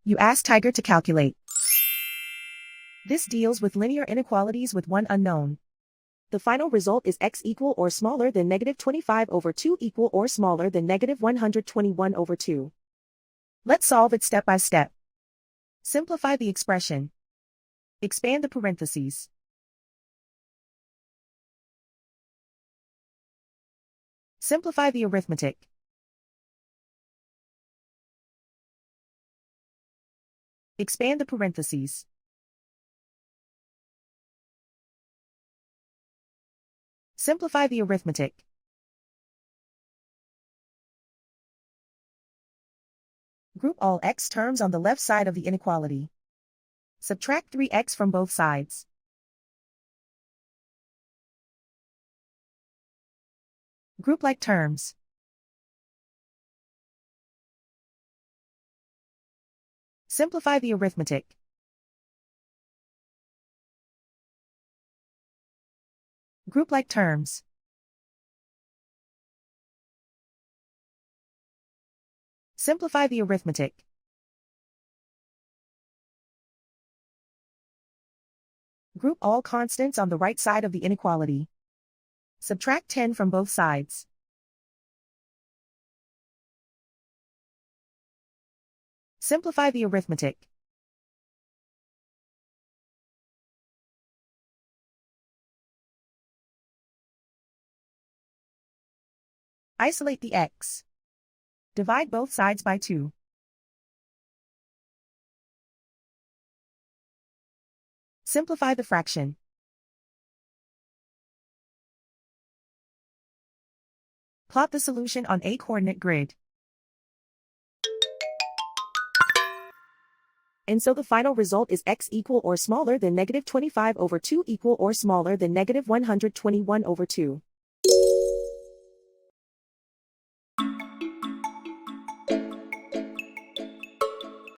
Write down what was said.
You ask Tiger to calculate. This deals with linear inequalities with one unknown. The final result is x equal or smaller than -25/2 equal or smaller than -121/2. Let's solve it step by step. Simplify the expression. Expand the parentheses. Simplify the arithmetic. Expand the parentheses. Simplify the arithmetic. Group all x terms on the left side of the inequality. Subtract 3x from both sides. Group like terms. Simplify the arithmetic. Group like terms. Simplify the arithmetic. Group all constants on the right side of the inequality. Subtract 10 from both sides. Simplify the arithmetic. Isolate the x. Divide both sides by 2. Simplify the fraction. Plot the solution on a coordinate grid. And so the final result is x equal or smaller than -25/2 equal or smaller than -121/2.